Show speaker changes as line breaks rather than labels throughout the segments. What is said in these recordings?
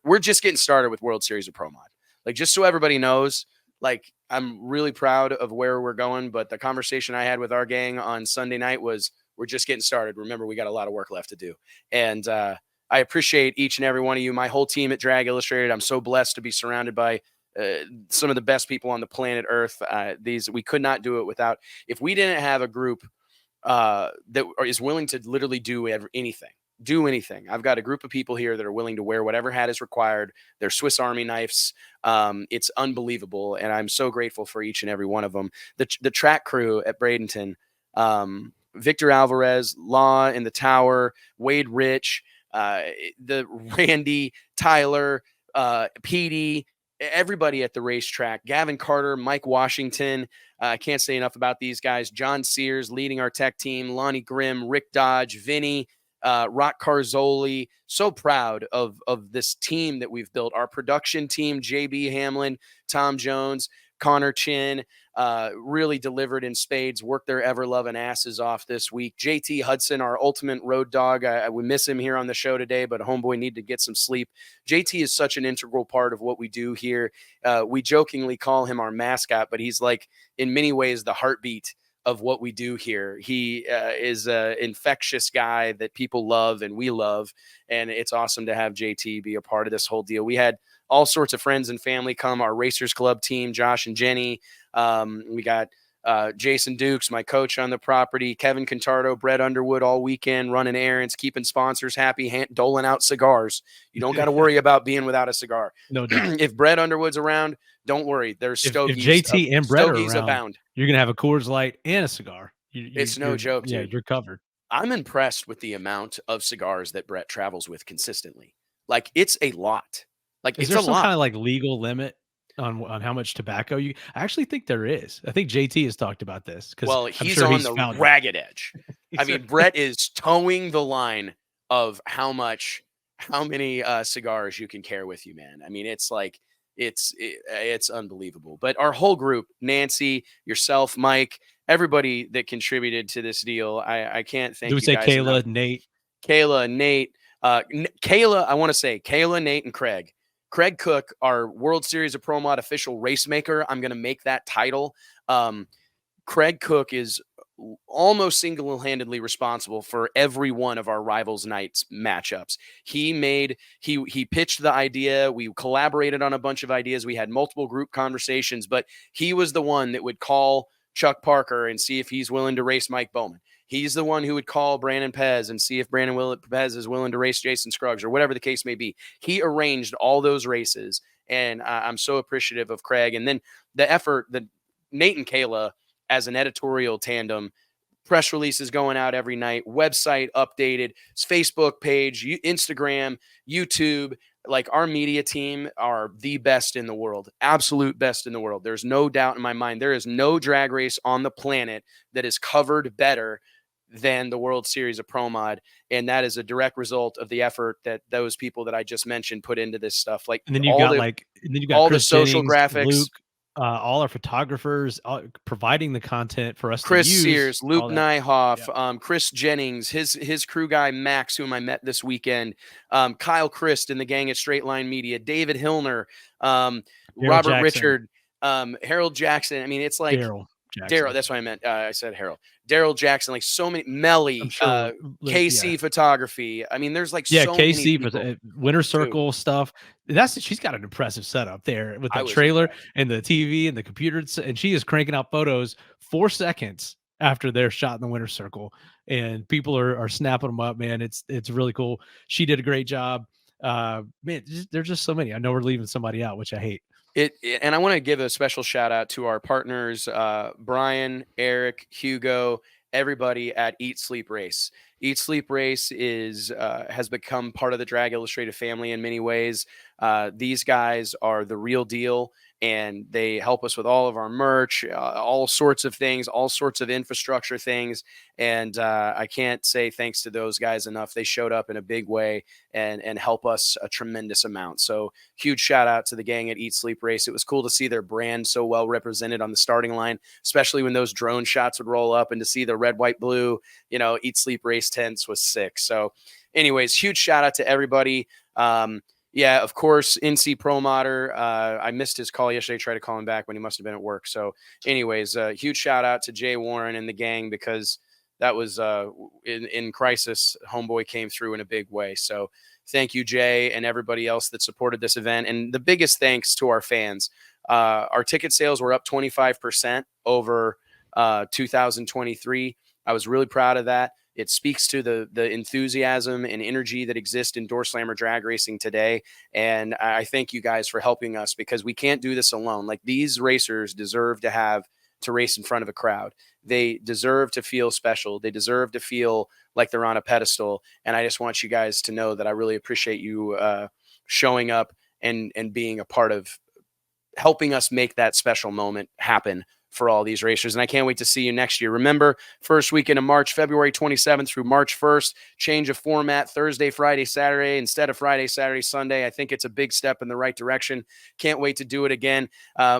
we're just getting started with World Series of Pro Mod. Like, just so everybody knows, like, I'm really proud of where we're going. But the conversation I had with our gang on Sunday night was, we're just getting started. Remember, we got a lot of work left to do. And I appreciate each and every one of you, my whole team at Drag Illustrated. I'm so blessed to be surrounded by some of the best people on the planet Earth. We could not do it without, if we didn't have a group that is willing to literally do anything. I've got a group of people here that are willing to wear whatever hat is required. They're Swiss Army knives. It's unbelievable. And I'm so grateful for each and every one of them. The track crew at Bradenton, Victor Alvarez, Law in the Tower, Wade Rich, the Randy, Tyler, Petey, everybody at the racetrack, Gavin Carter, Mike Washington. I can't say enough about these guys. John Sears leading our tech team, Lonnie Grimm, Rick Dodge, Vinny, Rock Carzoli. So proud of this team that we've built. Our production team, JB Hamlin, Tom Jones, Connor Chin, really delivered in spades, worked their ever-loving asses off this week. JT Hudson, our ultimate road dog. We miss him here on the show today, but homeboy needed to get some sleep. JT is such an integral part of what we do here. We jokingly call him our mascot, but he's like, in many ways, the heartbeat of what we do here. He is an infectious guy that people love and we love, and it's awesome to have JT be a part of this whole deal. We had all sorts of friends and family come, our Racers Club team, Josh and Jenny. We got Jason Dukes, my coach on the property, Kevin Contardo, Brett Underwood all weekend, running errands, keeping sponsors happy, doling out cigars. You don't got to worry about being without a cigar.
No doubt.
If Brett Underwood's around, don't worry. There's stogies.
If JT and Brett are around,
abound.
You're going to have a Coors Light and a cigar.
It's no joke, dude.
Yeah, you're covered.
I'm impressed with the amount of cigars that Brett travels with consistently. Like, it's a lot. Like,
is
it's
there
a
some
lot.
kind of like legal limit on how much tobacco you? I actually think there is. I think JT has talked about this.
Well, he's on the ragged edge. I mean, Brett is towing the line of how many cigars you can carry with you, man. I mean, it's like, it's unbelievable. But our whole group, Nancy, yourself, Mike, everybody that contributed to this deal, I can't thank you guys.
Do we say Kayla,
enough.
Nate?
Kayla, Nate, Kayla, I want to say Kayla, Nate, and Craig. Craig Cook, our World Series of Pro Mod official race maker. I'm going to make that title. Craig Cook is almost single-handedly responsible for every one of our Rivals Nights matchups. He pitched the idea. We collaborated on a bunch of ideas. We had multiple group conversations, but he was the one that would call Chuck Parker and see if he's willing to race Mike Bowman. He's the one who would call Brandon Pez and see if Brandon Pez is willing to race Jason Scruggs or whatever the case may be. He arranged all those races, and I'm so appreciative of Craig. And then the effort that Nate and Kayla, as an editorial tandem, press releases going out every night, website updated, Facebook page, Instagram, YouTube. Like, our media team are the best in the world, absolute best in the world. There's no doubt in my mind. There is no drag race on the planet that is covered better than the World Series of Pro Mod. And that is a direct result of the effort that those people that I just mentioned put into this stuff. Like,
and then you got
all
Chris
the social
Jennings,
graphics,
Luke, all our photographers providing the content for us
Chris
to use.
Sears, Luke Nyhoff, Chris Jennings, his crew guy, Max, whom I met this weekend, Kyle Christ in the gang at Straight Line Media, David Hillner, Robert
Jackson. Richard,
Harold Jackson. I mean, it's like Daryl. That's what I meant. I said Harold. Daryl Jackson, like so many. Melly, sure, KC Photography. I mean, there's like so many people.
Winter Circle stuff. She's got an impressive setup there with the trailer and the TV and the computer, and she is cranking out photos 4 seconds after they're shot in the Winter Circle, and people are snapping them up. Man, it's really cool. She did a great job. Man, there's just so many. I know we're leaving somebody out, which I hate.
And I want to give a special shout out to our partners, Brian, Eric, Hugo, everybody at Eat Sleep Race. Eat Sleep Race has become part of the Drag Illustrated family in many ways. These guys are the real deal, and they help us with all of our merch, all sorts of things, all sorts of infrastructure things. And I can't say thanks to those guys enough. They showed up in a big way and help us a tremendous amount. So huge shout out to the gang at Eat Sleep Race. It was cool to see their brand so well represented on the starting line, especially when those drone shots would roll up, and to see the red, white, blue, Eat Sleep Race tents was sick. So anyways, huge shout out to everybody. Yeah, of course, NC Pro Modder. I missed his call yesterday. Tried to call him back when he must have been at work. So, anyways, huge shout out to Jay Warren and the gang, because that was in crisis. Homeboy came through in a big way. So, thank you, Jay, and everybody else that supported this event. And the biggest thanks to our fans. Our ticket sales were up 25% over 2023. I was really proud of that. It speaks to the enthusiasm and energy that exists in Door Slammer drag racing today. And I thank you guys for helping us, because we can't do this alone. Like, these racers deserve to race in front of a crowd. They deserve to feel special. They deserve to feel like they're on a pedestal. And I just want you guys to know that I really appreciate you showing up and being a part of helping us make that special moment happen for all these racers. And I can't wait to see you next year. Remember, first weekend of March, February 27th through March 1st, change of format, Thursday, Friday, Saturday, instead of Friday, Saturday, Sunday. I think it's a big step in the right direction. Can't wait to do it again.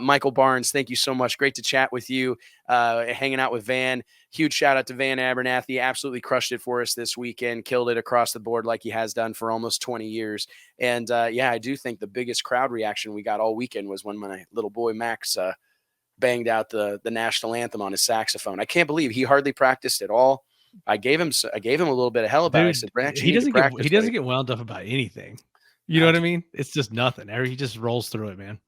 Michael Barnes, thank you so much. Great to chat with you, hanging out with Van. Huge shout out to Van Abernathy. Absolutely crushed it for us this weekend. Killed it across the board like he has done for almost 20 years. And yeah, I do think the biggest crowd reaction we got all weekend was when my little boy Max banged out the national anthem on his saxophone. I can't believe he hardly practiced at all. I gave him a little bit of hell about it. I said, Max, you need to practice.
He doesn't get wound up about anything. You know what I mean? It's just nothing. He just rolls through it, man.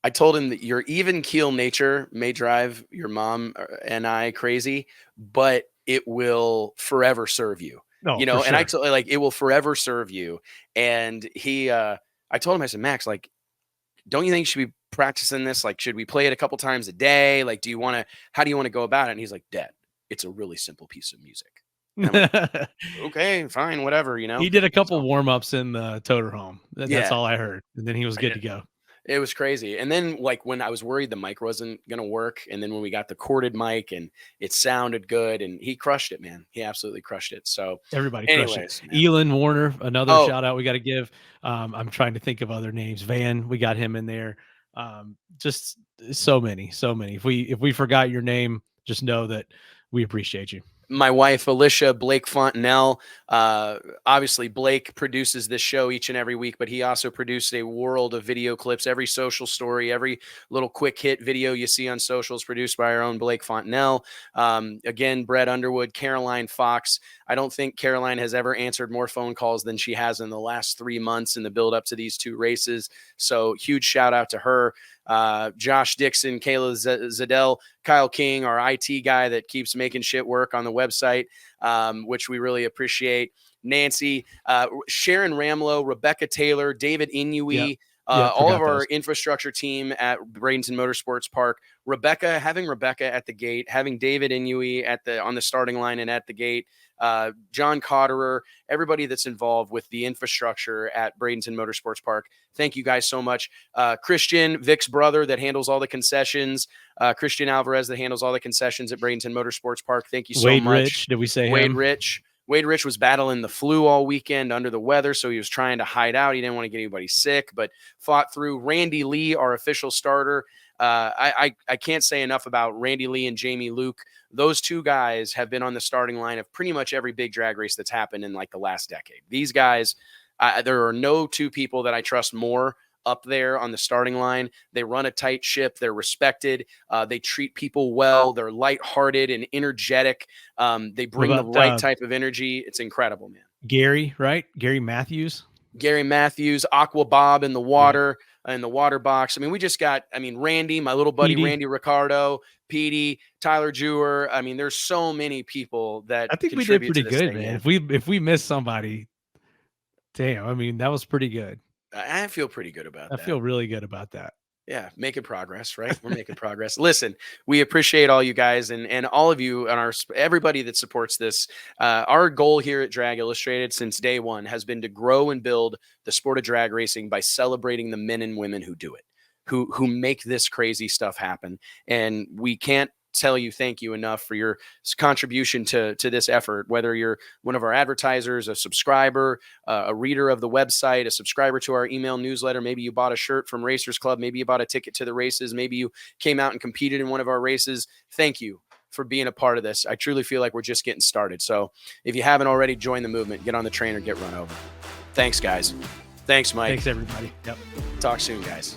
I told him that your even keel nature may drive your mom and I crazy, but it will forever serve you.
No,
And
sure.
I told like, it will forever serve you. And I told him, I said, Max, like, don't you think you should be practicing this? Like, should we play it a couple times a day? Like, how do you want to go about it? And he's like, Dad, it's a really simple piece of music. Like, okay, fine, whatever,
He did a couple warm-ups in the toter home. That's all I heard. And then he was good to go.
It was crazy. And then, like, when I was worried the mic wasn't going to work, and then when we got the corded mic and it sounded good, and he crushed it, man. He absolutely crushed it. So
everybody crushed it. Elon Warner, another shout out we got to give. I'm trying to think of other names. Van, we got him in there. Just so many. If we forgot your name, just know that we appreciate you.
My wife, Alicia, Blake Fontenelle. Obviously, Blake produces this show each and every week, but he also produced a world of video clips. Every social story, every little quick hit video you see on socials produced by our own Blake Fontenelle. Again, Brett Underwood, Caroline Fox. I don't think Caroline has ever answered more phone calls than she has in the last 3 months in the build up to these two races. So huge shout out to her. Josh Dixon, Kayla Zadell, Kyle King, our IT guy that keeps making shit work on the website, which we really appreciate. Nancy, Sharon Ramlow, Rebecca Taylor, David Inui, all of our infrastructure team at Bradenton Motorsports Park. Having Rebecca at the gate, having David Inui on the starting line and at the gate, John Cotterer, everybody that's involved with the infrastructure at Bradenton Motorsports Park. Thank you guys so much. Christian, Vic's brother that handles all the concessions, Christian Alvarez that handles all the concessions at Bradenton Motorsports Park. Thank you so
much.
Wade
Rich, did we say
Wade
him?
Wade Rich was battling the flu all weekend under the weather, so he was trying to hide out. He didn't want to get anybody sick, but fought through. Randy Lee, our official starter. I can't say enough about Randy Lee and Jamie Luke. Those two guys have been on the starting line of pretty much every big drag race that's happened in like the last decade. These guys, there are no two people that I trust more up there on the starting line. They run a tight ship. They're respected. They treat people well. They're lighthearted and energetic. They bring the right type of energy. It's incredible, man.
Gary, right? Gary Matthews,
Aqua Bob in the water, in the water box. I mean, we just got, Randy, my little buddy, Randy Ricardo, Petey, Tyler Jewer. I mean, there's so many people that
I think we did pretty good, man. If we missed somebody, damn, I mean, that was pretty good.
I feel pretty good about that.
I feel really good about that.
Yeah, making progress, right? We're making progress. Listen, we appreciate all you guys and all of you and everybody that supports this. Our goal here at Drag Illustrated since day one has been to grow and build the sport of drag racing by celebrating the men and women who do it, who make this crazy stuff happen. And we can't tell you thank you enough for your contribution to this effort, whether you're one of our advertisers, a subscriber, a reader of the website, a subscriber to our email newsletter. Maybe you bought a shirt from Racers Club. Maybe you bought a ticket to the races. Maybe you came out and competed in one of our races. Thank you. for being a part of this. I truly feel like we're just getting started. So if you haven't already, joined the movement, get on the train or get run over. Thanks, guys. Thanks, Mike.
Thanks, everybody. Yep.
Talk soon, guys.